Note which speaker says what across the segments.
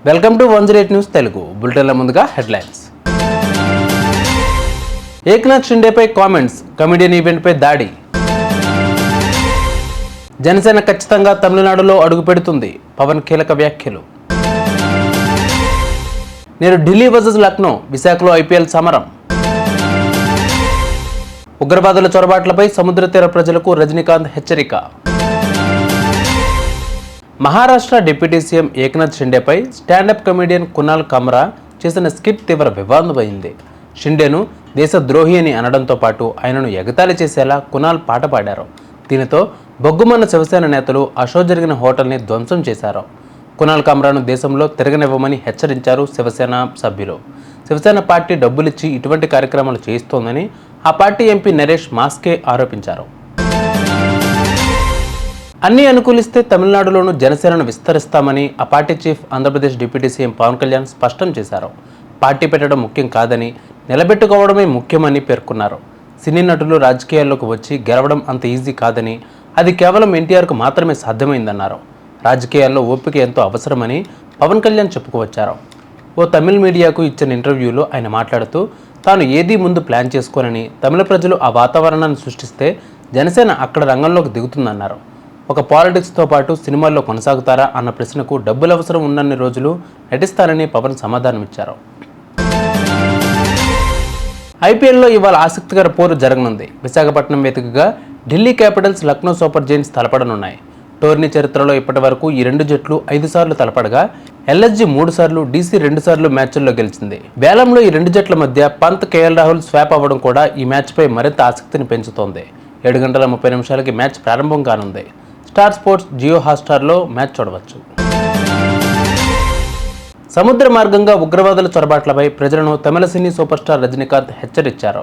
Speaker 1: Welcome to 108 news Telugu బులెటిన్ల ముందుగా headlines. Eknath షిండేపై comments, comedian ఈవెంట్పై దాడి. జనసేన ఖచ్చితంగా తమిళనాడులో అడుగుపెడుతుంది, పవన్ కీలక వ్యాఖ్యలు. నేడు ఢిల్లీ వర్సెస్ లక్నో, విశాఖలో ఐపీఎల్ సమరం. ఉగ్రవాదుల చొరబాట్లపై సముద్ర తీర ప్రజలకు రజనీకాంత్ హెచ్చరిక. మహారాష్ట్ర డిప్యూటీ సీఎం ఏక్నాథ్ షిండేపై స్టాండప్ కమెడియన్ కునాల్ కమ్రా చేసిన స్కిట్ తీవ్ర వివాదమైంది. షిండేను దేశద్రోహి అని అనడంతో పాటు ఆయనను ఎగతాళి చేసేలా కునాల్ పాట పాడారు. దీనితో బొగ్గుమన్న శివసేన నేతలు ఆ షో జరిగిన హోటల్ని ధ్వంసం చేశారు. కునాల్ కమ్రాను దేశంలో తిరగనివ్వమని హెచ్చరించారు శివసేన సభ్యులు. శివసేన పార్టీ డబ్బులిచ్చి ఇటువంటి కార్యక్రమాలు చేయిస్తోందని ఆ పార్టీ ఎంపీ నరేష్ మాస్కే ఆరోపించారు. అన్నీ అనుకూలిస్తే తమిళనాడులోనూ జనసేనను విస్తరిస్తామని ఆ party chief Andhra Pradesh deputy CM Pawan Kalyan స్పష్టం చేశారు. పార్టీ పెట్టడం ముఖ్యం కాదని, నిలబెట్టుకోవడమే ముఖ్యమని పేర్కొన్నారు. సినీ నటులు రాజకీయాల్లోకి వచ్చి గెలవడం అంత ఈజీ కాదని, అది కేవలం ఎన్టీఆర్కు మాత్రమే సాధ్యమైందన్నారు. రాజకీయాల్లో ఓపిక ఎంతో అవసరమని పవన్ కళ్యాణ్ చెప్పుకువచ్చారు. ఓ తమిళ మీడియాకు ఇచ్చిన ఇంటర్వ్యూలో ఆయన మాట్లాడుతూ, తాను ఏదీ ముందు ప్లాన్ చేసుకోనని, తమిళ ప్రజలు ఆ వాతావరణాన్ని సృష్టిస్తే జనసేన అక్కడ రంగంలోకి దిగుతుందన్నారు. ఒక పాలిటిక్స్తో పాటు సినిమాల్లో కొనసాగుతారా అన్న ప్రశ్నకు డబ్బులు అవసరం ఉన్నన్ని రోజులు నటిస్తానని పవన్ సమాధానమిచ్చారు. ఐపీఎల్లో ఇవాళ ఆసక్తికర పోరు జరగనుంది. విశాఖపట్నం వేదికగా Delhi Capitals, Lucknow Super Giants తలపడనున్నాయి. టోర్నీ చరిత్రలో ఇప్పటి వరకు ఈ రెండు జట్లు 5 సార్లు తలపడగా ఎల్ఎస్జీ 3 సార్లు, డీసీ 2 సార్లు మ్యాచ్ల్లో గెలిచింది. వేలంలో ఈ రెండు జట్ల మధ్య పంత్, కేఎల్ రాహుల్ స్వాప్ అవ్వడం కూడా ఈ మ్యాచ్పై మరింత ఆసక్తిని పెంచుతోంది. 7:30 మ్యాచ్ ప్రారంభం కానుంది. స్టార్ స్పోర్ట్స్, జియో హాట్స్టార్లో మ్యాచ్ చూడవచ్చు. సముద్ర మార్గంగా ఉగ్రవాదుల చొరబాట్లపై ప్రజలను తమిళ సినీ సూపర్ స్టార్ రజనీకాంత్ హెచ్చరించారు.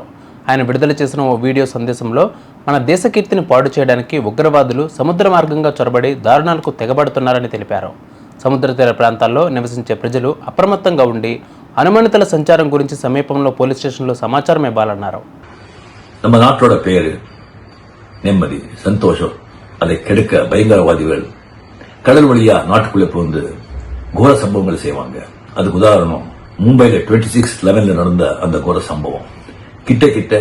Speaker 1: ఆయన విడుదల చేసిన ఓ వీడియో సందేశంలో మన దేశ కీర్తిని పాడు చేయడానికి ఉగ్రవాదులు సముద్ర మార్గంగా చొరబడి దారుణాలకు తెగబడుతున్నారని తెలిపారు. సముద్ర తీర ప్రాంతాల్లో నివసించే ప్రజలు అప్రమత్తంగా ఉండి అనుమానితుల సంచారం గురించి సమీపంలో పోలీస్ స్టేషన్లో సమాచారం ఇవ్వాలన్నారు.
Speaker 2: நம்ம நாட்டோட பேரு நிம்மதி, சந்தோஷம், அதை கெடுக்க பயங்கரவாதிகள் கடல் வழியா நாட்டுக்குள்ளே புகுந்து கோர சம்பவங்கள் செய்வாங்க. அதுக்கு உதாரணம் மும்பைல 26/11 நடந்த அந்த கோர சம்பவம். கிட்ட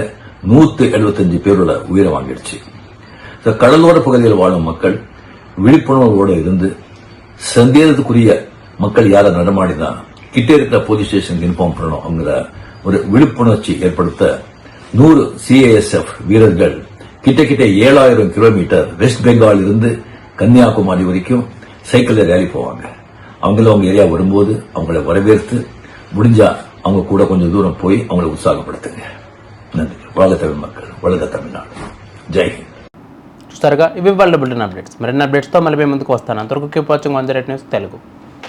Speaker 2: 175 பேரோட உயிரை வாங்கிடுச்சு. கடலோர பகுதியில் வாழும் மக்கள் விழிப்புணர்வோடு இருந்து சந்தேகத்துக்குரிய மக்கள் யாரை நடமாடினா கிட்ட இருக்கிற போலீஸ் ஸ்டேஷனுக்கு இன்ஃபார்ம் பண்ணணும் அப்படிங்கிற ஒரு விழிப்புணர்ச்சி ஏற்படுத்த 100 CASF வீரர்கள் கிட்ட 7000 கிலோமீட்டர் வெஸ்ட் பெங்கால் இருந்து கன்னியாகுமரி வரைக்கும் சைக்கிள்ல ரேலி போவாங்க. அவங்க ஏரியா வரும்போது அவங்களை வரவேற்று முடிஞ்சா அவங்க கூட கொஞ்சம் தூரம் போய் அவங்களை ఉత్సాహపడుతుంది. నది వాళ్ళ తమిళ மக்கள், వాళ్ళ తమిళనాడు. జై హింద్.
Speaker 1: చూస్తారుగా, ఇవి వాళ్ళ బులెటిన్ అప్డేట్స్. మరిన్ని అప్డేట్స్తో మళ్ళీ మేము ముందుకు వస్తాను. అంతవరకు కీప్ వాచింగ్ 108 న్యూస్ తెలుగు.